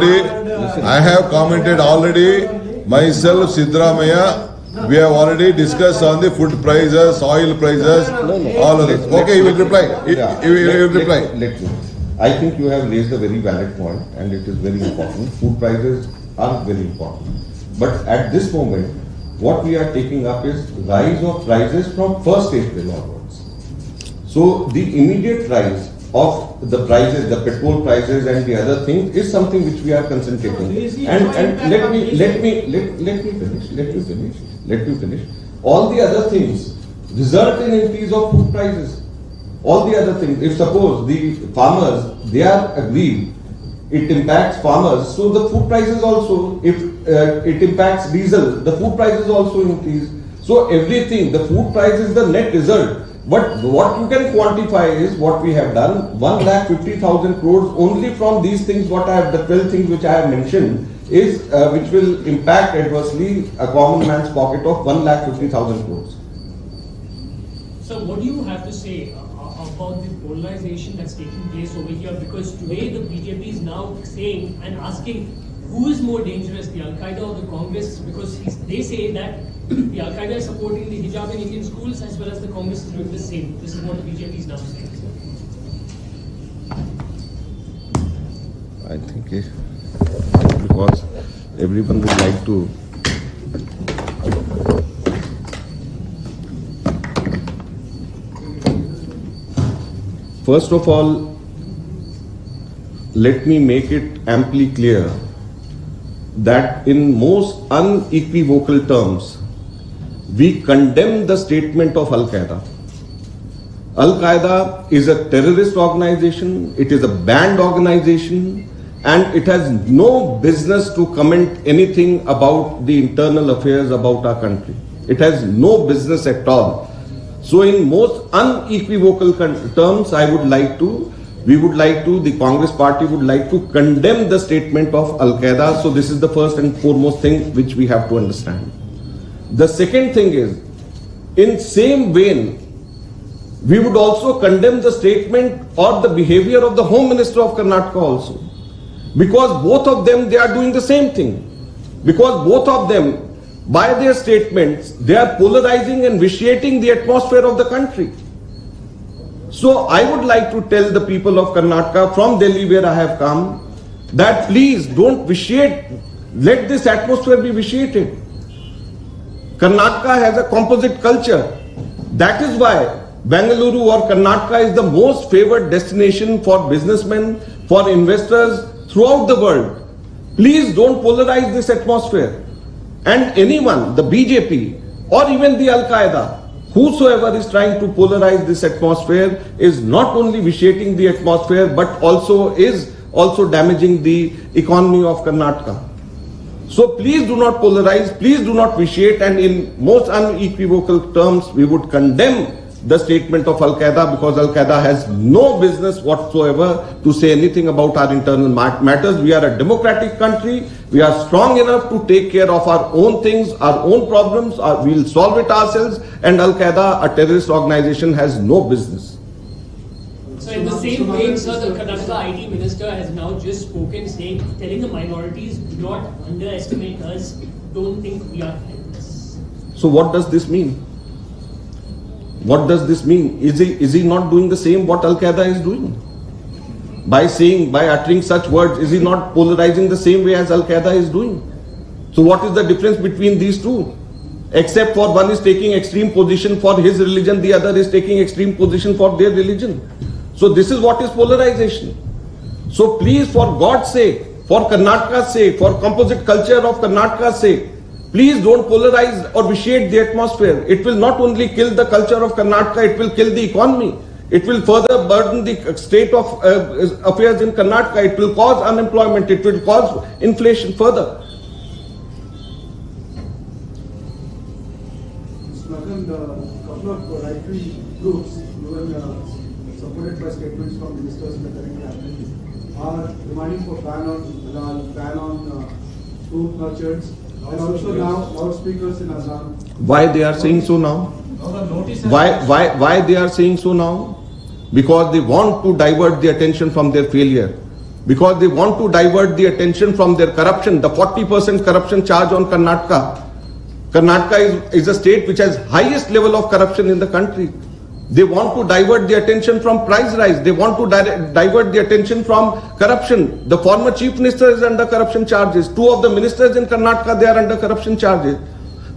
I have commented already. Myself, Sidramaya, we have already discussed on the food prices, oil prices, all of this. Okay, you will reply. You will reply. Let me. I think you have raised a very valid point, and it is very important. Food prices are very important. But at this moment, what we are taking up is rise of prices from 1st April onwards. So the immediate rise of the prices, the petrol prices and the other things is something which we are concentrating. And let me finish. All the other things result in increase of food prices. All the other things. If suppose the farmers, they are agreed, it impacts farmers, so the food prices also, if it impacts diesel, the food prices also increase. So everything, the food price is the net result. But what you can quantify is what we have done, 1,50,000 crores only from these things, what I have, the 12 things which I have mentioned, is which will impact adversely a common man's pocket of 1,50,000 crores. So what do you have to say about the polarization that's taking place over here? Because today the BJP is now saying and asking who is more dangerous, the Al-Qaeda or the Congress? Because they say that the Al-Qaeda is supporting the hijab in Indian schools as well as the Congress is doing the same. This is what the BJP is now saying. I think because everyone would like to first of all, let me make it amply clear that in most unequivocal terms, we condemn the statement of Al-Qaeda. Al-Qaeda is a terrorist organization, it is a banned organization, and it has no business to comment anything about the internal affairs about our country. It has no business at all. So in most unequivocal terms, the Congress party would like to condemn the statement of Al-Qaeda. So this is the first and foremost thing which we have to understand. The second thing is, in same vein, we would also condemn the statement or the behavior of the Home Minister of Karnataka also. Because both of them, they are doing the same thing. Because both of them, by their statements, they are polarizing and vitiating the atmosphere of the country. So I would like to tell the people of Karnataka from Delhi where I have come that please don't vitiate, let this atmosphere be vitiated. Karnataka has a composite culture. That is why Bengaluru or Karnataka is the most favored destination for businessmen, for investors throughout the world. Please don't polarize this atmosphere. And anyone, the BJP or even the Al-Qaeda, whosoever is trying to polarize this atmosphere is not only vitiating the atmosphere but also is also damaging the economy of Karnataka. So please do not polarize, please do not vitiate, and in most unequivocal terms we would condemn the statement of Al-Qaeda, because Al-Qaeda has no business whatsoever to say anything about our internal matters. We are a democratic country. We are strong enough to take care of our own things, our own problems. We'll solve it ourselves. And Al-Qaeda, a terrorist organization, has no business. So in the same vein, sir, the Kannada IT minister has now just spoken, telling the minorities, do not underestimate us, don't think we are helpless. So what does this mean? What does this mean? Is he not doing the same what Al-Qaeda is doing? By uttering such words, is he not polarizing the same way as Al-Qaeda is doing? So what is the difference between these two? Except for one is taking extreme position for his religion, the other is taking extreme position for their religion. So this is what is polarization. So please, for God's sake, for Karnataka's sake, for composite culture of Karnataka's sake, please don't polarize or vitiate the atmosphere. It will not only kill the culture of Karnataka, it will kill the economy. It will further burden the state of affairs in Karnataka. It will cause unemployment. It will cause inflation further. A couple of right-wing groups, even supported by statements from ministers in the current cabinet, are demanding for ban on halal, ban on fruit orchards, and also now loudspeakers in Assam. Why they are saying so now? Why they are saying so now? Because they want to divert the attention from their failure. because they want to divert the attention from their corruption. The 40% corruption charge on Karnataka. Karnataka is a state which has highest level of corruption in the country. They want to divert the attention from price rise. They want to divert the attention from corruption. The former chief minister is under corruption charges. 2 of the ministers in Karnataka, they are under corruption charges.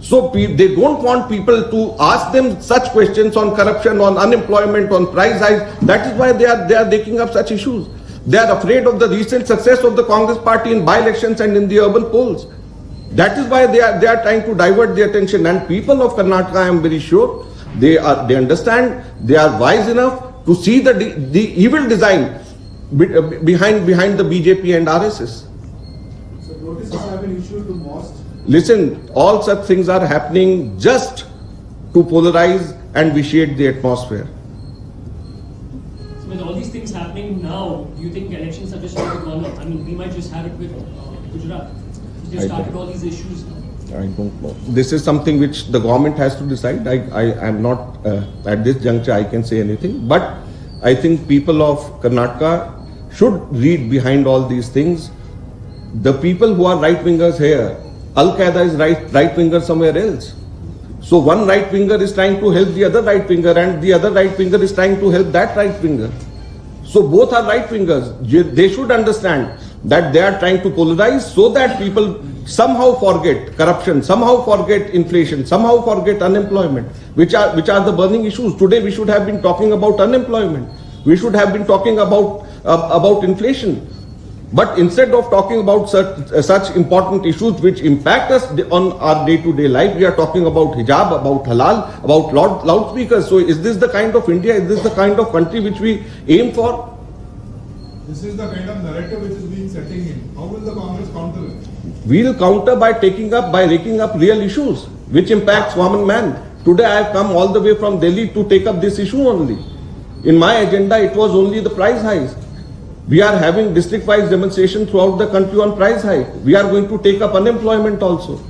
So they don't want people to ask them such questions on corruption, on unemployment, on price rise. That is why they are taking up such issues. They are afraid of the recent success of the Congress party in by-elections and in the urban polls. That is why they are trying to divert the attention. And people of Karnataka, I am very sure, they understand, they are wise enough to see the evil design behind the BJP and RSS. So notices have been issued to mosques. Listen, all such things are happening just to polarize and vitiate the atmosphere. So with all these things happening now, do you think elections are just not gone up? I mean, we might just have it with Gujarat. We just started all these issues now. I don't know. This is something which the government has to decide. I am not, at this juncture, I can say anything. But I think people of Karnataka should read behind all these things. The people who are right-wingers here, Al-Qaeda is right-winger somewhere else. So one right-winger is trying to help the other right-winger, and the other right-winger is trying to help that right-winger. So both are right-wingers. They should understand that they are trying to polarize so that people somehow forget corruption, somehow forget inflation, somehow forget unemployment, which are the burning issues. Today we should have been talking about unemployment. We should have been talking about inflation. But instead of talking about such important issues which impact us on our day-to-day life, we are talking about hijab, about halal, about loudspeakers. So is this the kind of India, is this the kind of country which we aim for? This is the kind of narrative which is being setting in. How will the Congress counter it? We will counter by raking up real issues which impacts common man. Today I have come all the way from Delhi to take up this issue only. In my agenda it was only the price hikes. We are having district-wise demonstration throughout the country on price hike. We are going to take up unemployment also.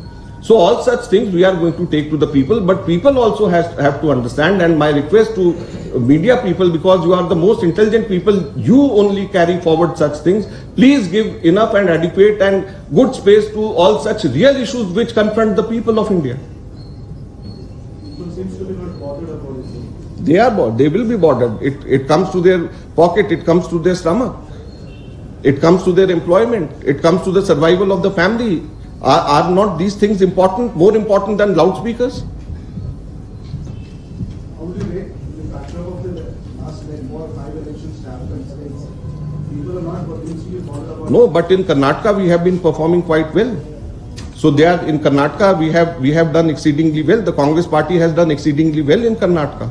So all such things we are going to take to the people, but people also have to understand, and my request to media people, because you are the most intelligent people, you only carry forward such things. Please give enough and adequate and good space to all such real issues which confront the people of India. People seems to be not bothered about it. They are bothered. They will be bothered. It comes to their pocket. It comes to their stomach. It comes to their employment. It comes to the survival of the family. Are not these things important, more important than loudspeakers? How do you rate the backdrop of the last 4 or 5 elections to happen in states? People are not potentially bothered about. No, but in Karnataka we have been performing quite well. So in Karnataka we have done exceedingly well. The Congress party has done exceedingly well in Karnataka.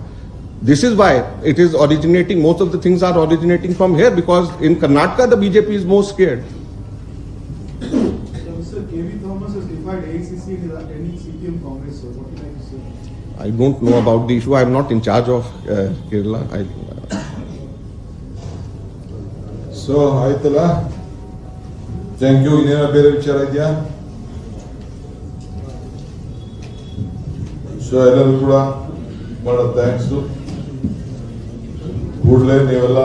This is why it is originating. Most of the things are originating from here, because in Karnataka the BJP is most scared. KV Thomas has defied AICC in his attending CPM Congress. So what do you like to say? I don't know about the issue. I am not in charge of Kerala. So ಆಯ್ತಲ್ಲ, thank you. ಇನ್ನೇನ ಬೇರೆ ವಿಚಾರ ಇದೆಯಾ? So ಎಲ್ಲರೂ ಕೂಡ ಬಹಳ thanks. ಕೂಡಲೇ ನೀವೆಲ್ಲ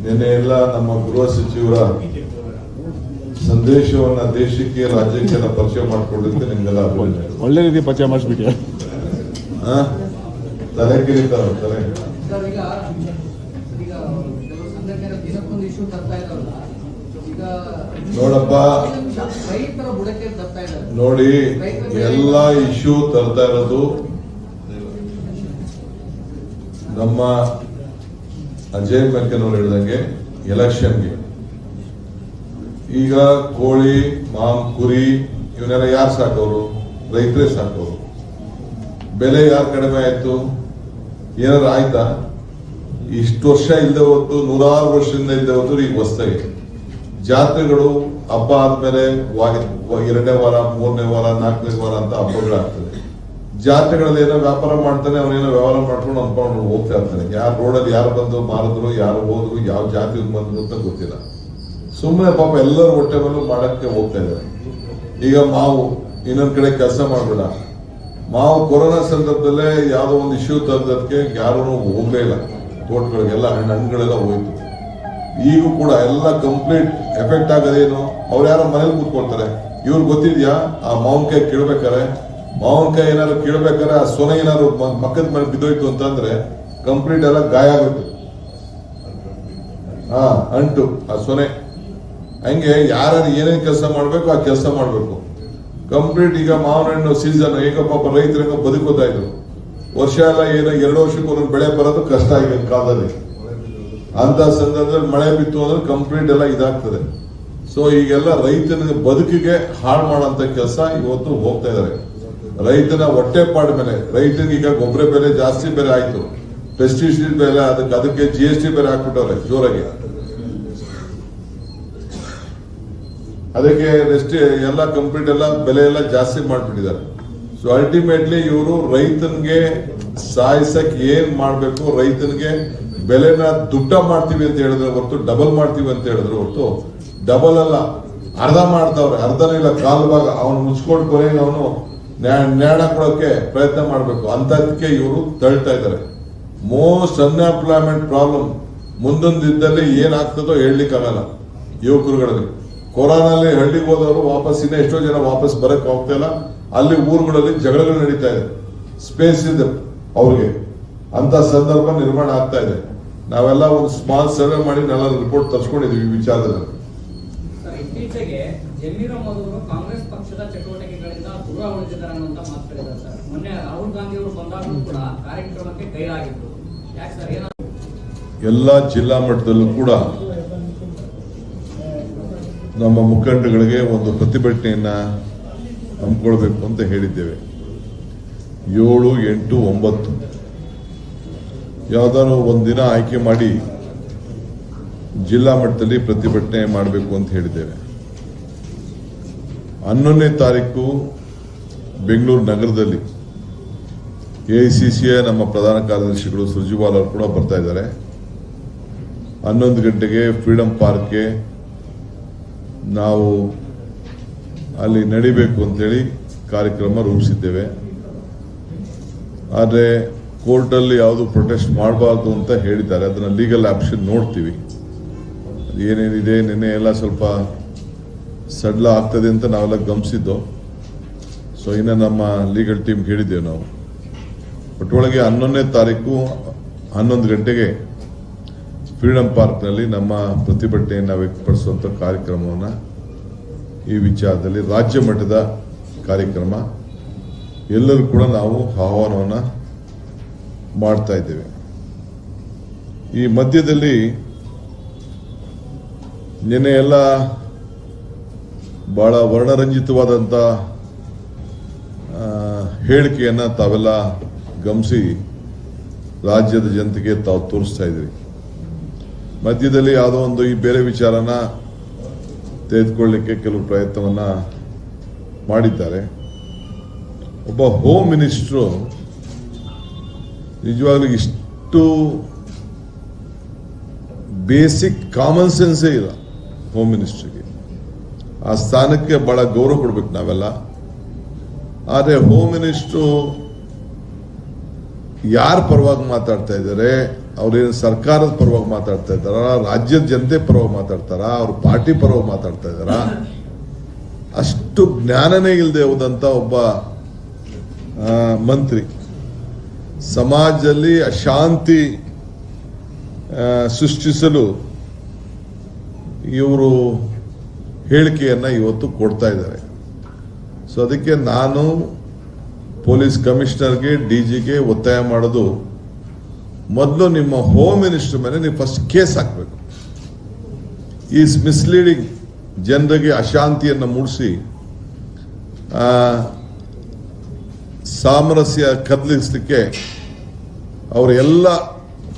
ನಿನ್ನೆ ಎಲ್ಲ ನಮ್ಮ ಗೃಹ ಸಚಿವರ ಸಂದೇಶವನ್ನ ದೇಶಕ್ಕೆ ರಾಜ್ಯಕ್ಕೆ ಪರಿಚಯ ಮಾಡಿಕೊಂಡಿದ್ದೆ ನಿಮ್ಗೆಲ್ಲ ಒಳ್ಳೆ ರೀತಿ ಪರಿಚಯ ಮಾಡಿಸ್ಬಿಟ್ಟಿಯ. ತಲೆ ಕಿರಿತಾರ ತಲೆ. ಸರ್, ಈಗ ಕೆಲವು ಸಂಘಟನೆ ದಿನಕ್ಕೊಂದು ಇಶ್ಯೂ ತರ್ತಾ ಇದಾರಲ್ಲ, ಈಗ ನೋಡಪ್ಪ, ರೈತರ ಬುಡಕ್ಕೆ ತರ್ತಾ ಇದ್ದಾರೆ. ನೋಡಿ, ಎಲ್ಲ ಇಶ್ಯೂ ತರ್ತಾ ಇರೋದು ನಮ್ಮ ಅಜಯ್ ಮೆಕ್ಕನವ್ರು ಹೇಳಿದಂಗೆ ಎಲೆಕ್ಷನ್ಗೆ. ಈಗ ಕೋಳಿ, ಕುರಿ ಇವನ್ನೆಲ್ಲ ಯಾರು ಸಾಕೋರು? ರೈತರೇ ಸಾಕೋರು. ಬೆಲೆ ಯಾರು ಕಡಿಮೆ ಆಯ್ತು? ಏನಾದ್ರು ಆಯ್ತಾ? ಇಷ್ಟು ವರ್ಷ ಇಲ್ಲದೆ ಹೊತ್ತು, 100 ವರ್ಷದಿಂದ ಇಲ್ಲದೆ ಹೊತ್ತು ಈಗ ಹೊಸದಾಗಿ ಜಾತ್ರೆಗಳು, ಹಬ್ಬ ಆದ್ಮೇಲೆ 2ನೇ ವಾರ, 3ನೇ ವಾರ, 4ನೇ ವಾರ ಅಂತ ಹಬ್ಬಗಳಾಗ್ತದೆ. ಜಾತ್ರೆಗಳಲ್ಲಿ ಏನೋ ವ್ಯಾಪಾರ ಮಾಡ್ತಾನೆ, ಅವನೇನೋ ವ್ಯವಹಾರ ಮಾಡ್ಕೊಂಡು ಅನ್ಕೊಂಡು ಹೋಗ್ತಾ ಇರ್ತಾನೆ. ಯಾರು ರೋಡಲ್ಲಿ ಯಾರು ಬಂದು ಮಾರಿದ್ರು, ಯಾರು ಹೋದ್ರು, ಯಾವ ಜಾತಿ ಬಂದ್ರು ಅಂತ ಗೊತ್ತಿಲ್ಲ. ಸುಮ್ಮನೆ ಪಾಪ ಎಲ್ಲರೂ ಹೊಟ್ಟೆ ಮೇಲೂ ಮಾಡಕ್ಕೆ ಹೋಗ್ತಾ ಇದ್ದಾರೆ. ಈಗ ಮಾವು ಇನ್ನೊಂದ್ ಕಡೆ ಕೆಲಸ ಮಾಡಬೇಡ. ಮಾವು ಕೊರೋನಾ ಸಂದರ್ಭದಲ್ಲೇ ಯಾವ್ದೋ ಒಂದು ಇಶ್ಯೂ ತಂದದಕ್ಕೆ ಯಾರು ಹೋಗ್ಲೇ ಇಲ್ಲ. ತೋಟಗಳಿಗೆಲ್ಲ ಹಣ್ಣುಗಳೆಲ್ಲ ಹೋಯ್ತು. ಈಗೂ ಕೂಡ ಎಲ್ಲ ಕಂಪ್ಲೀಟ್ ಎಫೆಕ್ಟ್ ಆಗೋದೇನು, ಅವ್ರು ಯಾರೋ ಮನೇಲಿ ಕೂತ್ಕೊಳ್ತಾರೆ. ಇವ್ರು ಗೊತ್ತಿದ್ಯಾ ಆ ಮಾವಿನಕಾಯಿ ಕೀಳ್ಬೇಕಾರೆ, ಮಾವಿನಕಾಯಿ ಏನಾದ್ರು ಕೀಳ್ಬೇಕಾರೆ ಆ ಸೊನೆ ಏನಾದ್ರು ಪಕ್ಕದ ಮೇಲೆ ಬಿದ್ದೋಯ್ತು ಅಂತಂದ್ರೆ ಕಂಪ್ಲೀಟ್ ಎಲ್ಲ ಗಾಯ ಆಗೋಯ್ತು. ಅಂಟು ಆ ಸೊನೆ. ಹಂಗೆ ಯಾರು ಏನೇನ್ ಕೆಲಸ ಮಾಡ್ಬೇಕು ಆ ಕೆಲಸ ಮಾಡ್ಬೇಕು. ಕಂಪ್ಲೀಟ್ ಈಗ ಮಾವಿನ ಹಣ್ಣು ಸೀಸನ್, ಈಗ ಪಾಪ ರೈತರಂಗ ಬದುಕೋತಾ ಇದ್ರು. ವರ್ಷ ಎಲ್ಲ ಏನೋ 2 ವರ್ಷಕ್ಕೆ ಒಂದೊಂದು ಬೆಳೆ ಬರೋದು ಕಷ್ಟ ಆಗಿನ ಕಾಲದಲ್ಲಿ. ಅಂತ ಸಂದರ್ಭದಲ್ಲಿ ಮಳೆ ಬಿತ್ತು ಅಂದ್ರೆ ಕಂಪ್ಲೀಟ್ ಎಲ್ಲ ಇದಾಗ್ತದೆ. ಸೊ ಈಗೆಲ್ಲ ರೈತನ ಬದುಕಿಗೆ ಹಾಳು ಮಾಡೋಂಥ ಕೆಲಸ ಇವತ್ತು ಹೋಗ್ತಾ ಇದ್ದಾರೆ. ರೈತನ ಹೊಟ್ಟೆಪಾಡ ಮೇಲೆ, ರೈತನಿಗೆ ಈಗ ಗೊಬ್ಬರ ಬೆಲೆ ಜಾಸ್ತಿ ಬೆಲೆ ಆಯ್ತು, ಪೆಸ್ಟಿಸೈಡ್ ಬೆಲೆ, ಅದಕ್ಕೆ GST ಬೇರೆ ಹಾಕ್ಬಿಟ್ಟವ್ರೆ ಜೋರಾಗಿ. ಅದಕ್ಕೆ ಎಲ್ಲ ಕಂಪ್ಲೀಟ್ ಎಲ್ಲ ಬೆಲೆ ಎಲ್ಲ ಜಾಸ್ತಿ ಮಾಡ್ಬಿಟ್ಟಿದ್ದಾರೆ. ಸೊ ಅಲ್ಟಿಮೇಟ್ಲಿ ಇವರು ರೈತನಿಗೆ ಸಾಯಿಸಕ್ ಏನ್ ಮಾಡ್ಬೇಕು, ರೈತನಿಗೆ ಬೆಲೆನ ದುಡ್ಡ ಮಾಡ್ತೀವಿ ಅಂತ ಹೇಳಿದ್ರೆ ಹೊರತು ಡಬಲ್ ಮಾಡ್ತೀವಿ ಅಂತ ಹೇಳಿದ್ರೆ ಹೊರತು ಡಬಲ್ ಅಲ್ಲ, ಅರ್ಧ ಮಾಡ್ತಾವ್ರೆ. ಅರ್ಧನೂ ಇಲ್ಲ, ಕಾಲು ಭಾಗ ಅವನು ಮುಚ್ಕೊಂಡು ಕೊನೆಗೆ ಅವನು ನ್ಯಾಣ ಕೊಡೋಕೆ ಪ್ರಯತ್ನ ಮಾಡ್ಬೇಕು. ಅಂತದಕ್ಕೆ ಇವರು ತಳ್ತಾ ಇದ್ದಾರೆ. ಮೋಸ್ಟ್ ಅನ್ಎಂಪ್ಲಾಯ್ಮೆಂಟ್ ಪ್ರಾಬ್ಲಮ್ ಮುಂದೊಂದು ದಿನದಲ್ಲಿ ಏನಾಗ್ತದೋ ಹೇಳಲಿಕ್ಕಾಗಲ್ಲ. ಯುವಕರುಗಳಲ್ಲಿ ಕೊರೋನಾದಲ್ಲಿ ಹಳ್ಳಿಗೆ ಹೋದವರು ವಾಪಸ್ ಇನ್ನ ಎಷ್ಟೋ ಜನ ವಾಪಸ್ ಬರಕ್ ಹೋಗ್ತಾ ಇಲ್ಲ. ಅಲ್ಲಿ ಊರುಗಳಲ್ಲಿ ಜಗಳಗಳು ನಡೀತಾ ಇದೆ, ಸ್ಪೇಸ್ ಇದೆ ಅವ್ರಿಗೆ. ಅಂತ ಸಂದರ್ಭ ನಿರ್ಮಾಣ ಆಗ್ತಾ ಇದೆ. ನಾವೆಲ್ಲ ಒಂದು ಸ್ಮಾಲ್ ಸರ್ವೆ ಮಾಡಿ ನಾವೆಲ್ಲ ರಿಪೋರ್ಟ್ ತರ್ಸ್ಕೊಂಡಿದೀವಿ ಈ ವಿಚಾರದಲ್ಲಿ. ಇತ್ತೀಚೆಗೆ ಜಮೀರ್ ಮಧುರು ಕಾಂಗ್ರೆಸ್ ಪಕ್ಷದ ಚಟುವಟಿಕೆಗಳಿಂದ ದೂರ ಉಳಿದಿದ್ದಾರೆ ಅನ್ನುವಂತ ಮಾತುಗಳಿದ್ದಾರೆ ಸರ್. ಮೊನ್ನೆ ರಾಹುಲ್ ಗಾಂಧಿ ಅವರು ಬಂದಾಗಲೂ ಕೂಡ ಕಾರ್ಯಕ್ರಮಕ್ಕೆ ಗೈರಾಗಿತ್ತು. ಯಾಕೆ ಸರ್? ಎಲ್ಲ ಜಿಲ್ಲಾ ಮಟ್ಟದಲ್ಲೂ ಕೂಡ ನಮ್ಮ ಮುಖಂಡಗಳಿಗೆ ಒಂದು ಪ್ರತಿಭಟನೆಯನ್ನ ಹಮ್ಮಿಕೊಳ್ಬೇಕು ಅಂತ ಹೇಳಿದ್ದೇವೆ. 7, 8, 9 ಯಾವ್ದಾದ್ರು ಒಂದಿನ ಆಯ್ಕೆ ಮಾಡಿ ಜಿಲ್ಲಾ ಮಟ್ಟದಲ್ಲಿ ಪ್ರತಿಭಟನೆ ಮಾಡಬೇಕು ಅಂತ ಹೇಳಿದ್ದೇವೆ. 11ನೇ ತಾರೀಕು ಬೆಂಗಳೂರು ನಗರದಲ್ಲಿ AICCಯ ನಮ್ಮ ಪ್ರಧಾನ ಕಾರ್ಯದರ್ಶಿಗಳು ಸುರ್ಜಿವಾಲ್ ಅವರು ಕೂಡ ಬರ್ತಾ ಇದ್ದಾರೆ. 11 ಗಂಟೆಗೆ ಫ್ರೀಡಂ ಪಾರ್ಕ್ಗೆ ನಾವು ಅಲ್ಲಿ ನಡಿಬೇಕು ಅಂತೇಳಿ ಕಾರ್ಯಕ್ರಮ ರೂಪಿಸಿದ್ದೇವೆ. ಆದರೆ ಕೋರ್ಟಲ್ಲಿ ಯಾವುದು ಪ್ರೊಟೆಸ್ಟ್ ಮಾಡಬಾರ್ದು ಅಂತ ಹೇಳಿದ್ದಾರೆ. ಅದನ್ನ ಲೀಗಲ್ ಆಕ್ಷನ್ ನೋಡ್ತೀವಿ. ಏನೇನಿದೆ ನಿನ್ನೆ ಎಲ್ಲ ಸ್ವಲ್ಪ ಸಡ್ಲ ಆಗ್ತದೆ ಅಂತ ನಾವೆಲ್ಲ ಗಮನಿಸಿದ್ದು. ಸೊ ಇನ್ನು ನಮ್ಮ ಲೀಗಲ್ ಟೀಮ್ ಹೇಳಿದ್ದೇವೆ ನಾವು. ಒಟ್ಟೊಳಗೆ 11ನೇ ತಾರೀಕು 11 ಗಂಟೆಗೆ ಫ್ರೀಡಂ ಪಾರ್ಕ್ನಲ್ಲಿ ನಮ್ಮ ಪ್ರತಿಭಟನೆಯನ್ನು ವ್ಯಕ್ತಪಡಿಸುವಂಥ ಕಾರ್ಯಕ್ರಮವನ್ನು, ಈ ವಿಚಾರದಲ್ಲಿ ರಾಜ್ಯ ಮಟ್ಟದ ಕಾರ್ಯಕ್ರಮ ಎಲ್ಲರೂ ಕೂಡ ನಾವು ಆಹ್ವಾನವನ್ನು ಮಾಡ್ತಾ ಇದ್ದೇವೆ. ಈ ಮಧ್ಯದಲ್ಲಿ ನಿನ್ನೆ ಎಲ್ಲ ಬಹಳ ವರ್ಣರಂಜಿತವಾದಂಥ ಹೇಳಿಕೆಯನ್ನ ತಾವೆಲ್ಲ ಗಮನಿಸಿ ರಾಜ್ಯದ ಜನತೆಗೆ ತಾವು ತೋರಿಸ್ತಾ ಇದ್ರಿ. ಮಧ್ಯದಲ್ಲಿ ಯಾವುದೋ ಒಂದು ಈ ಬೇರೆ ವಿಚಾರನ ತೆಗೆದುಕೊಳ್ಳಲಿಕ್ಕೆ ಕೆಲವು ಪ್ರಯತ್ನವನ್ನ ಮಾಡಿದ್ದಾರೆ. ಒಬ್ಬ ಹೋಮ್ ಮಿನಿಸ್ಟ್ರು ನಿಜವಾಗ್ಲೂ ಇಷ್ಟು ಬೇಸಿಕ್ ಕಾಮನ್ ಸೆನ್ಸೇ ಇಲ್ಲ ಹೋಮ್ ಮಿನಿಸ್ಟ್ರಿಗೆ. ಆ ಸ್ಥಾನಕ್ಕೆ ಬಹಳ ಗೌರವ ಕೊಡ್ಬೇಕು ನಾವೆಲ್ಲ. ಆದರೆ ಹೋಮ್ ಮಿನಿಸ್ಟ್ರು ಯಾರ ಪರವಾಗಿ ಮಾತಾಡ್ತಾ ಇದ್ದಾರೆ? ಅವ್ರೇನು ಸರ್ಕಾರದ ಪರವಾಗಿ ಮಾತಾಡ್ತಾ ಇದ್ದಾರ? ರಾಜ್ಯದ ಜನತೆ ಪರವಾಗಿ ಮಾತಾಡ್ತಾರ? ಅವ್ರ ಪಾರ್ಟಿ ಪರವಾಗಿ ಮಾತಾಡ್ತಾ ಇದ್ದಾರ? ಅಷ್ಟು ಜ್ಞಾನನೇ ಇಲ್ಲದೆ ಹೋದಂತ ಒಬ್ಬ ಮಂತ್ರಿ ಸಮಾಜದಲ್ಲಿ ಅಶಾಂತಿ ಸೃಷ್ಟಿಸಲು ಇವರು ಹೇಳಿಕೆಯನ್ನ ಇವತ್ತು ಕೊಡ್ತಾ ಇದ್ದಾರೆ. ಸೊ ಅದಕ್ಕೆ ನಾನು ಪೊಲೀಸ್ ಕಮಿಷನರ್ಗೆ, DGಗೆ ಒತ್ತಾಯ ಮಾಡೋದು, ಮೊದಲು ನಿಮ್ಮ ಹೋಮ್ ಮಿನಿಸ್ಟರ್ ಮೇಲೆ ನೀವು ಫಸ್ಟ್ ಕೇಸ್ ಹಾಕಬೇಕು. ಈಸ್ ಮಿಸ್ಲೀಡಿಂಗ್, ಜನರಿಗೆ ಅಶಾಂತಿಯನ್ನು ಮೂಡಿಸಿ ಸಾಮರಸ್ಯ ಕದಲಿಸಲಿಕ್ಕೆ ಅವರ ಎಲ್ಲ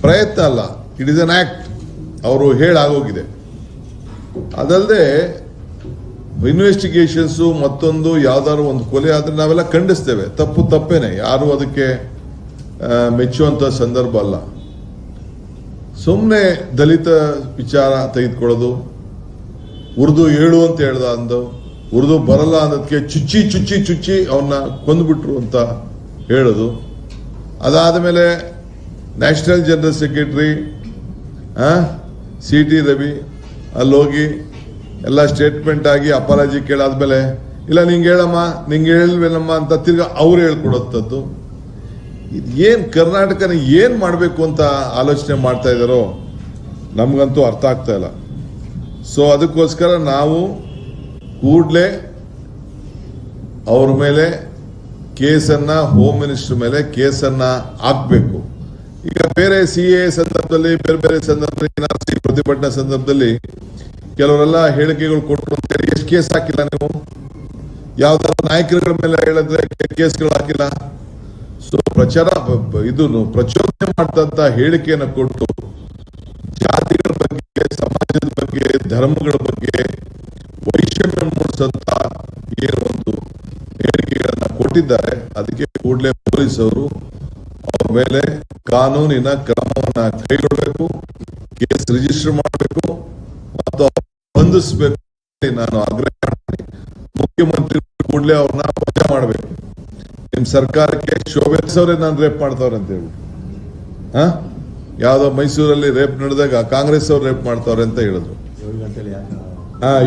ಪ್ರಯತ್ನ ಅಲ್ಲ, ಇಟ್ ಇಸ್ ಅನ್ ಆಕ್ಟ್, ಅವರು ಹೇಳಾಗೋಗಿದೆ. ಅದಲ್ಲದೆ ಇನ್ವೆಸ್ಟಿಗೇಷನ್ಸ್ ಮತ್ತೊಂದು ಯಾವ್ದಾದ್ರು ಒಂದು ಕೊಲೆ ಆದ್ರೆ ನಾವೆಲ್ಲ ಖಂಡಿಸ್ತೇವೆ, ತಪ್ಪೇನೆ, ಯಾರು ಅದಕ್ಕೆ ಮೆಚ್ಚುವಂತ ಸಂದರ್ಭ ಅಲ್ಲ. ಸುಮ್ಮನೆ ದಲಿತ ವಿಚಾರ ತೆಗೆದುಕೊಳ್ಳೋದು, ಉರ್ದು ಹೇಳು ಅಂತ ಹೇಳ್ದ ಅಂದು, ಉರ್ದು ಬರಲ್ಲ ಅನ್ನೋದಕ್ಕೆ ಚುಚ್ಚಿ ಅವನ್ನ ಕೊಂದ್ಬಿಟ್ರು ಅಂತ ಹೇಳೋದು. ಅದಾದ ಮೇಲೆ national general secretary CT Ravi ಅಲ್ಲಿ ಹೋಗಿ ಎಲ್ಲ ಸ್ಟೇಟ್ಮೆಂಟ್ ಆಗಿ ಅಪಾಲಜಿ ಕೇಳಾದ್ಮೇಲೆ ಇಲ್ಲ ನಿಂಗೆ ಹೇಳಮ್ಮ ನಿಂಗೆ ಹೇಳ್ವೇನಮ್ಮ ಅಂತ ತಿರ್ಗಾ ಅವ್ರು ಹೇಳ್ಕೊಡೋಂಥದ್ದು. ಏನ್ ಕರ್ನಾಟಕನ ಏನ್ ಮಾಡಬೇಕು ಅಂತ ಆಲೋಚನೆ ಮಾಡ್ತಾ ಇದ್ದಾರೋ ನಮ್ಗಂತೂ ಅರ್ಥ ಆಗ್ತಾ ಇಲ್ಲ. ಸೊ ಅದಕ್ಕೋಸ್ಕರ ನಾವು ಕೂಡಲೇ ಅವ್ರ ಮೇಲೆ ಕೇಸನ್ನ, ಹೋಮ್ ಮಿನಿಸ್ಟರ್ ಮೇಲೆ ಕೇಸನ್ನ ಹಾಕ್ಬೇಕು. ಈಗ ಬೇರೆ CA ಸಂದರ್ಭದಲ್ಲಿ, ಬೇರೆ ಬೇರೆ ಸಂದರ್ಭದಲ್ಲಿ, ಪ್ರತಿಭಟನಾ ಸಂದರ್ಭದಲ್ಲಿ ಕೆಲವರೆಲ್ಲ ಹೇಳಿಕೆಗಳು ಕೊಟ್ಟರು ಅಂತ ಹೇಳಿ ಎಷ್ಟು ಕೇಸ್ ಹಾಕಿಲ್ಲ ನೀವು? ಯಾವ್ದಾದ್ರು ನಾಯಕರುಗಳ ಮೇಲೆ ಹೇಳಿದ್ರೆ ಕೇಸ್ಗಳು ಹಾಕಿಲ್ಲ. ಸೊ ಪ್ರಚೋದನೆ ಮಾಡ್ತಂತ ಹೇಳಿಕೆಯನ್ನು ಕೊಟ್ಟು ಜಾತಿಗಳ ಬಗ್ಗೆ, ಸಮಾಜದ ಬಗ್ಗೆ, ಧರ್ಮಗಳ ಬಗ್ಗೆ ವೈಷಮ್ಯ ಮೂಡಿಸಂತ ಏನು ಒಂದು ಹೇಳಿಕೆಗಳನ್ನ ಕೊಟ್ಟಿದ್ದಾರೆ. ಅದಕ್ಕೆ ಕೂಡಲೇ ಪೊಲೀಸರು ಅವ್ರ ಮೇಲೆ ಕಾನೂನಿನ ಕ್ರಮವನ್ನ ಕೈಗೊಳ್ಳಬೇಕು, ಕೇಸ್ ರಿಜಿಸ್ಟರ್ ಮಾಡಬೇಕು ಮತ್ತು ಬಂಧಿಸಬೇಕು. ನಾನು ಆಗ್ರಹ ಮಾಡ್ತೀನಿ. ಮುಖ್ಯಮಂತ್ರಿ ಕೂಡಲೇ ಅವ್ರನ್ನ ವಜಾ ಮಾಡಬೇಕು. ನಿಮ್ ಸರ್ಕಾರಕ್ಕೆ ಶೋಭೆಸವ್ರೆ ನಾನು ರೇಪ್ ಮಾಡ್ತಾವ್ರೆ ಅಂತ ಹೇಳಿ, ಯಾವ್ದೋ ಮೈಸೂರಲ್ಲಿ ರೇಪ್ ನಡೆದಾಗ ಕಾಂಗ್ರೆಸ್ ಅವ್ರು ರೇಪ್ ಮಾಡ್ತಾವ್ರೆ ಅಂತ ಹೇಳಿದ್ರು.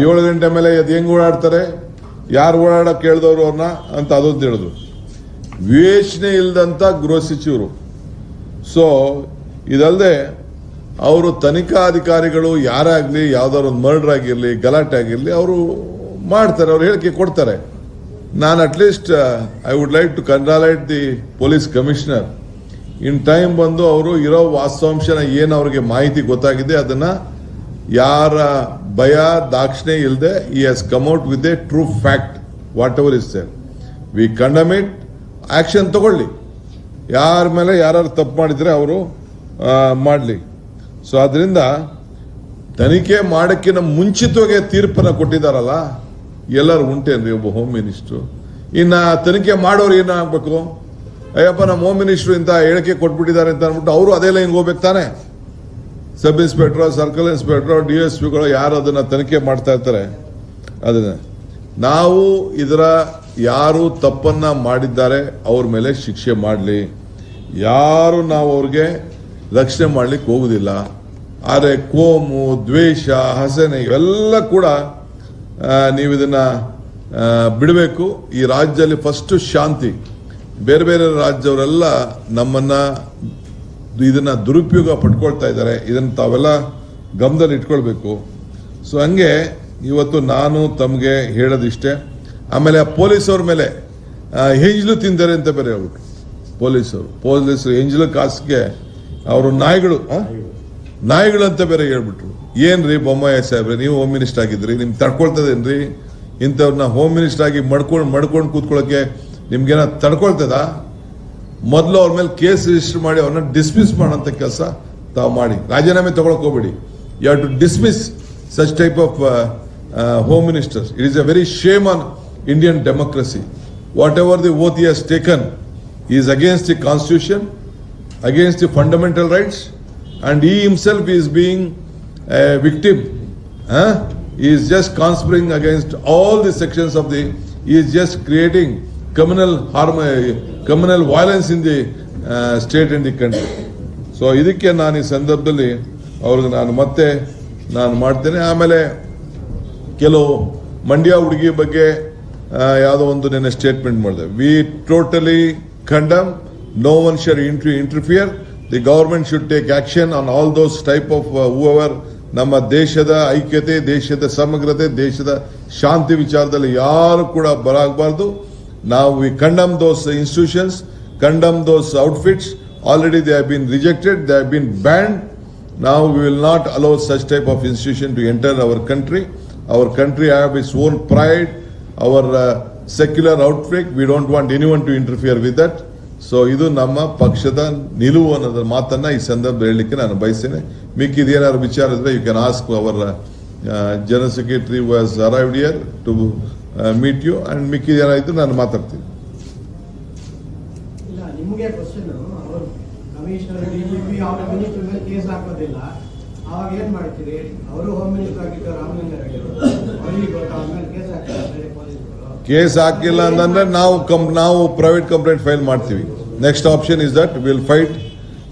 7 ಗಂಟೆ ಮೇಲೆ ಅದು ಹೆಂಗ್ ಓಡಾಡ್ತಾರೆ, ಯಾರು ಓಡಾಡಕ್ ಕೇಳಿದವ್ರು ಅವ್ರನ್ನ ಅಂತ ಅದೊಂದು ಹೇಳಿದ್ರು. ವಿವೇಚನೆ ಇಲ್ಲದಂತ ಗೃಹ ಸಚಿವರು. ಸೊ ಇದಲ್ಲದೆ ಅವರು ತನಿಖಾಧಿಕಾರಿಗಳು ಯಾರಾಗ್ಲಿ, ಯಾವ್ದಾದ್ರು ಒಂದು ಮರ್ಡರ್ ಆಗಿರ್ಲಿ, ಗಲಾಟೆ ಆಗಿರ್ಲಿ, ಅವರು ಮಾಡ್ತಾರೆ, ಅವ್ರು ಹೇಳಿಕೆ ಕೊಡ್ತಾರೆ. ನಾನು at least I would like to congratulate the police commissioner. In time ಬಂದು ಅವರು ಇರೋ ವಾಸ್ತವಾಂಶನ ಏನು ಅವ್ರಿಗೆ ಮಾಹಿತಿ ಗೊತ್ತಾಗಿದೆ ಅದನ್ನ ಯಾರ ಭಯ ದಾಕ್ಷಿಣ್ಯ ಇಲ್ಲದೆ he has come out with a true fact whatever is there. We condemn it. Action ತಗೊಳ್ಳಿ. ಯಾರ ಮೇಲೆ ಯಾರು ತಪ್ಪು ಮಾಡಿದ್ರೆ ಅವರು ಮಾಡಲಿ. ಸೊ ಅದರಿಂದ ತನಿಖೆ ಮಾಡಕ್ಕಿಂತ ಮುಂಚಿತವಾಗಿ ತೀರ್ಪನ್ನ ಕೊಟ್ಟಿದ್ದಾರಲ್ಲ, ಎಲ್ಲರೂ ಉಂಟೇನ್ರಿ ಒಬ್ಬ ಹೋಮ್ ಮಿನಿಸ್ಟ್ರು. ಇನ್ನ ತನಿಖೆ ಮಾಡೋರು ಏನಾಗಬೇಕು? ಅಯ್ಯಪ್ಪ ನಮ್ಮ ಹೋಮ್ ಮಿನಿಸ್ಟ್ರು ಇಂತ ಹೇಳಿಕೆ ಕೊಟ್ಬಿಟ್ಟಿದ್ದಾರೆ ಅಂತ ಅಂದ್ಬಿಟ್ಟು ಅವರು ಅದೇ ಲೈನ್ಗೆ ಹೋಗ್ಬೇಕು ತಾನೆ. ಸಬ್ ಇನ್ಸ್ಪೆಕ್ಟರ್, ಸರ್ಕಲ್ ಇನ್ಸ್ಪೆಕ್ಟರ್, DSPಗಳು ಯಾರು ಅದನ್ನ ತನಿಖೆ ಮಾಡ್ತಾ ಇರ್ತಾರೆ. ಅದನ್ನ ನಾವು ಇದರ ಯಾರು ತಪ್ಪನ್ನ ಮಾಡಿದ್ದಾರೆ ಅವ್ರ ಮೇಲೆ ಶಿಕ್ಷೆ ಮಾಡಲಿ. ಯಾರು ನಾವು ಅವ್ರಿಗೆ ರಕ್ಷಣೆ ಮಾಡ್ಲಿಕ್ಕೆ ಹೋಗುದಿಲ್ಲ. ಆದರೆ ಕೋಮು, ದ್ವೇಷ, ಹಸನೆ ಇವೆಲ್ಲ ಕೂಡ ನೀವು ಇದನ್ನ ಬಿಡಬೇಕು. ಈ ರಾಜ್ಯದಲ್ಲಿ ಫಸ್ಟ್ ಶಾಂತಿ. ಬೇರೆ ಬೇರೆ ರಾಜ್ಯವರೆಲ್ಲ ನಮ್ಮನ್ನ ಇದನ್ನ ದುರುಪಯೋಗ ಪಡ್ಕೊಳ್ತಾ ಇದ್ದಾರೆ. ಇದನ್ನ ತಾವೆಲ್ಲ ಗಮನದಲ್ಲಿ ಇಟ್ಕೊಳ್ಬೇಕು. ಸೊ ಹಂಗೆ ಇವತ್ತು ನಾನು ತಮಗೆ ಹೇಳೋದಿಷ್ಟೇ. ಆಮೇಲೆ ಪೊಲೀಸವ್ರ ಮೇಲೆ ಹೆಂಜಲು ತಿಂತಾರೆ ಅಂತ ಬೇರೆ ಹೇಳ್ಬಿಟ್ಟು ಪೊಲೀಸರು ಹೆಂಜಲು ಕಾಸಿಗೆ ಅವರು ನಾಯಿಗಳು ಅಂತ ಬೇರೆ ಹೇಳ್ಬಿಟ್ರು. ಏನ್ರಿ ಬೊಮ್ಮಾಯಿ ಸಾಹೇಬ್ರೆ, ನೀವು ಹೋಮ್ ಮಿನಿಸ್ಟರ್ ಆಗಿದ್ರಿ, ನಿಮ್ಗೆ ತಡ್ಕೊಳ್ತದೇನ್ರಿ? ಇಂಥವ್ರನ್ನ ಹೋಮ್ ಮಿನಿಸ್ಟರ್ ಆಗಿ ಮಡ್ಕೊಂಡು ಕೂತ್ಕೊಳ್ಳೋಕೆ ನಿಮ್ಗೇನ ತಡ್ಕೊಳ್ತದ? ಮೊದಲು ಅವ್ರ ಮೇಲೆ ಕೇಸ್ ರಿಜಿಸ್ಟರ್ ಮಾಡಿ ಅವ್ರನ್ನ ಡಿಸ್ಮಿಸ್ ಮಾಡೋಂಥ ಕೆಲಸ ತಾವು ಮಾಡಿ. ರಾಜೀನಾಮೆ ತಗೊಳಕ್ ಹೋಗ್ಬೇಡಿ. You have to dismiss such type of home ministers. It is a very shame on Indian democracy. Whatever the oath he has taken is against the constitution, against the fundamental rights, and he himself is being a victim. He is just conspiring against all the sections of the. He is just creating criminal harm, criminal violence in the state and the country. So ಇದಕ್ಕೆ ನಾನು ಈ ಸಂದರ್ಭದಲ್ಲಿ ಅವ್ರಿಗೆ ನಾನು ಮಾಡ್ತೇನೆ. ಆಮೇಲೆ ಕೆಲವು ಮಂಡ್ಯ ಹುಡುಗಿ ಬಗ್ಗೆ ಯಾವುದೋ ಒಂದು ನೆನ್ನೆ ಸ್ಟೇಟ್ಮೆಂಟ್ ಮಾಡಿದೆ. We totally condemn. No one shall interfere. The government should take action on all those type of whoever. ನಮ್ಮ ದೇಶದ ಐಕ್ಯತೆ, ದೇಶದ ಸಮಗ್ರತೆ, ದೇಶದ ಶಾಂತಿ ವಿಚಾರದಲ್ಲಿ ಯಾರು ಕೂಡ ಬರಾಗಬಾರ್ದು. ನಾವು we condemn those institutions, condemn those outfits. Already they have been rejected, they have been banned. Now we will not allow such type of institution to enter our country. Our country have its own pride, our secular outlook. We don't want anyone to interfere with that. So ಇದು ನಮ್ಮ ಪಕ್ಷದ ನಿಲುವು ಅನ್ನೋದ್ರ ಮಾತನ್ನ ಈ ಸಂದರ್ಭದಲ್ಲಿ ಹೇಳಲಿಕ್ಕೆ ನಾನು ಬಯಸ್ತೇನೆ. ಮಿಕ್ಕಿದೇನಾದ್ರು ವಿಚಾರ ಇದ್ರೆ you can ask our general secretary who has arrived here to meet you, and ಮಿಕ್ಕಿದೇನಾಯ್ತು ನಾನು ಮಾತಾಡ್ತೀನಿ. ಇಲ್ಲ, ನಿಮಗೆ ಕ್ವಶನ್, ಅವರು ಕಮಿಷನರ್ DGP ಅವರ ಮಿನಿಸ್ಟರ್ ಮೇಲೆ ಕೇಸ್ ಹಾಕೋದಿಲ್ಲ, ಅವಾಗ ಏನ್ ಮಾಡ್ತೀರಿ? ಅವರು ಹೋಮ್ ಮಿನಿಸ್ಟರ್ ಆಗಿದ್ದರು, ರಾಮಲಿಂಗಾರೆಡ್ಡಿ ಅವರಿಗೆ ಗೊತ್ತಾದ್ಮೇಲೆ ಕೇಸ್ ಹಾಕಿದ್ದಾರೆ ಪೊಲೀಸರು. ಕೇಸ್ ಹಾಕಿಲ್ಲ ಅಂತಂದ್ರೆ ನಾವು ಪ್ರೈವೇಟ್ ಕಂಪ್ಲೇಂಟ್ ಫೈಲ್ ಮಾಡ್ತೀವಿ. Next option is that will fight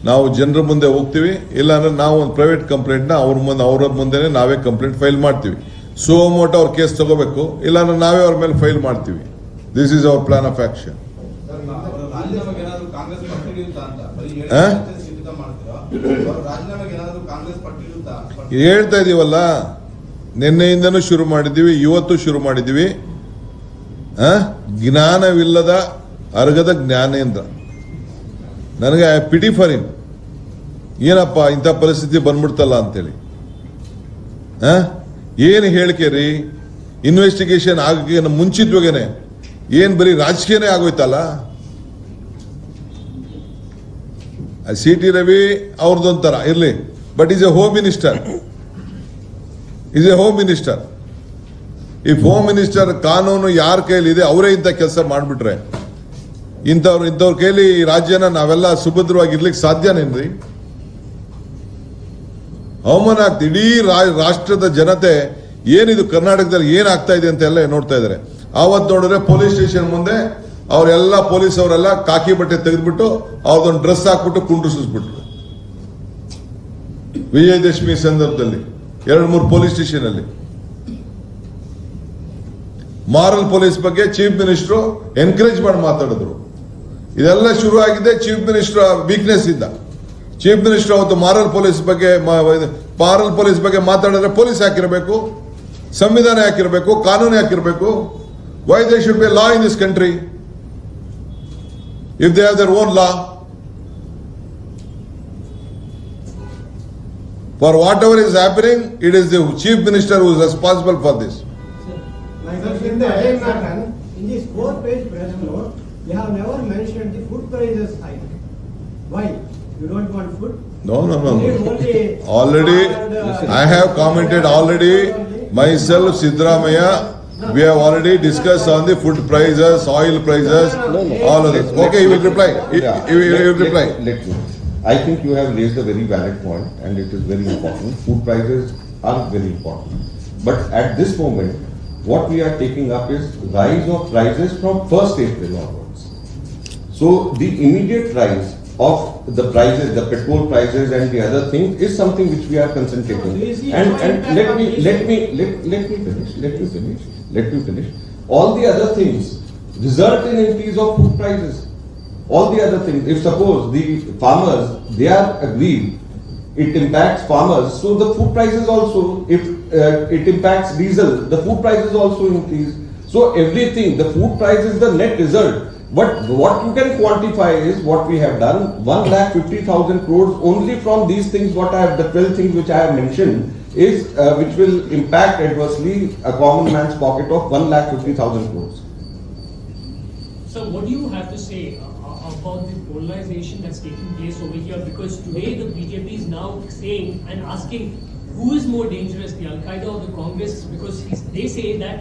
ನಾವು ಜನರ ಮುಂದೆ ಹೋಗ್ತೀವಿ, ಇಲ್ಲಾಂದ್ರೆ ನಾವು ಒಂದು ಪ್ರೈವೇಟ್ ಕಂಪ್ಲೇಂಟ್ನ ಅವ್ರ ಮುಂದೆನೆ ನಾವೇ ಕಂಪ್ಲೇಂಟ್ ಫೈಲ್ ಮಾಡ್ತೀವಿ. ಸುಮೋಟೋ ಅವ್ರ ಕೇಸ್ ತಗೋಬೇಕು, ಇಲ್ಲಾಂದ್ರೆ ನಾವೇ ಅವ್ರ ಮೇಲೆ ಫೈಲ್ ಮಾಡ್ತೀವಿ. This is our plan of action. ಹೇಳ್ತಾ ಇದೀವಲ್ಲ, ನಿನ್ನೆಯಿಂದನೂ ಶುರು ಮಾಡಿದ್ದೀವಿ, ಇವತ್ತು ಶುರು ಮಾಡಿದ್ದೀವಿ. ಜ್ಞಾನವಿಲ್ಲದ ಅರ್ಗದ ಜ್ಞಾನೇಂದ್ರ. ನನಗೆ ಪಿಟಿ ಫಾರ್ ಹಿಮ್. ಏನಪ್ಪ ಇಂಥ ಪರಿಸ್ಥಿತಿ ಬಂದ್ಬಿಡ್ತಲ್ಲ ಅಂತೇಳಿ. ಏನು ಹೇಳಿಕೆ ರೀ? ಇನ್ವೆಸ್ಟಿಗೇಷನ್ ಆಗಕ್ಕೆ ಮುಂಚಿತವಾಗೇನೆ ಏನ್ ಬರೀ ರಾಜಕೀಯನೇ ಆಗೋಯ್ತಲ್ಲ. ಸಿ.ಟಿ. ರವಿ ಅವ್ರದ್ದೊಂಥರ ಇರ್ಲಿ, but is A home minister. If home minister ಕಾನೂನು ಯಾರ ಕೈಲಿದೆ ಅವರೇ ಇಂಥ ಕೆಲಸ ಮಾಡಿಬಿಟ್ರೆ ಇಂಥವ್ರ ಕೈಲಿ ಈ ರಾಜ್ಯನ ನಾವೆಲ್ಲ ಸುಭದ್ರವಾಗಿರ್ಲಿಕ್ಕೆ ಸಾಧ್ಯನೇನ್ರಿ? ಅವಮಾನ ಆಗ್ತದೆ. ಇಡೀ ರಾಷ್ಟ್ರದ ಜನತೆ ಏನಿದು ಕರ್ನಾಟಕದಲ್ಲಿ ಏನಾಗ್ತಾ ಇದೆ ಅಂತ ಎಲ್ಲ ನೋಡ್ತಾ ಇದಾರೆ. ಆವತ್ತು ನೋಡಿದ್ರೆ ಪೊಲೀಸ್ ಸ್ಟೇಷನ್ ಮುಂದೆ ಅವರೆಲ್ಲ ಪೊಲೀಸ್ ಅವರೆಲ್ಲ ಕಾಕಿ ಬಟ್ಟೆ ತೆಗೆದ್ಬಿಟ್ಟು ಅವ್ರದೊಂದು ಡ್ರೆಸ್ ಹಾಕ್ಬಿಟ್ಟು ಕುಂಡ್ರಿಸಿಸ್ಬಿಟ್ರು. ವಿಜಯದಶಮಿ ಸಂದರ್ಭದಲ್ಲಿ 2-3 ಪೊಲೀಸ್ ಸ್ಟೇಷನ್ ಅಲ್ಲಿ ಮಾರಲ್ ಪೊಲೀಸ್ ಬಗ್ಗೆ ಚೀಫ್ ಮಿನಿಸ್ಟರ್ ಎನ್ಕರೇಜ್ ಮಾಡಿ ಮಾತಾಡಿದ್ರು. ಇದೆಲ್ಲ ಶುರು ಆಗಿದೆ ಚೀಫ್ ಮಿನಿಸ್ಟರ್ ವೀಕ್ನೆಸ್ ಇಂದ. ಚೀಫ್ ಮಿನಿಸ್ಟರ್ ಅವತ್ತು ಮಾರಲ್ ಪೊಲೀಸ್ ಬಗ್ಗೆ ಮಾತಾಡಿದ್ರೆ ಪೊಲೀಸ್ ಹಾಕಿರಬೇಕು, ಸಂವಿಧಾನ ಹಾಕಿರಬೇಕು, ಕಾನೂನು ಹಾಕಿರಬೇಕು. Why they should be law in this country if they have their own law? For whatever is happening, it is the chief minister who is responsible for this. In this 4-page press note, you have never mentioned the food prices hike. Why? You don't want food? No. Already, I have commented already. Myself, Siddaramaiah, we have already discussed on the food prices, oil prices, all of this. Okay, you will reply. You will reply. Let me. I think you have raised a very valid point, and it is very important. Food prices are very important. But at this moment, what we are taking up is rise of prices from 1st April onwards. So the immediate rise of the prices, the petrol prices and the other things is something which we are concentrating. And let me finish. All the other things result in increase of food prices. All the other things. If suppose the farmers, they are agreed, it impacts farmers, so the food prices also, if it impacts diesel, the food prices also increase. So everything, the food price is the net result. But what you can quantify is what we have done, 1,50,000 crores only from these things, what I have, the 12 things which I have mentioned, is which will impact adversely a common man's pocket of 1,50,000 crores. So what do you have to say about the polarization that's taking place over here? Because today the BJP is now saying and asking who is more dangerous, the Al-Qaeda or the Congress? Because they say that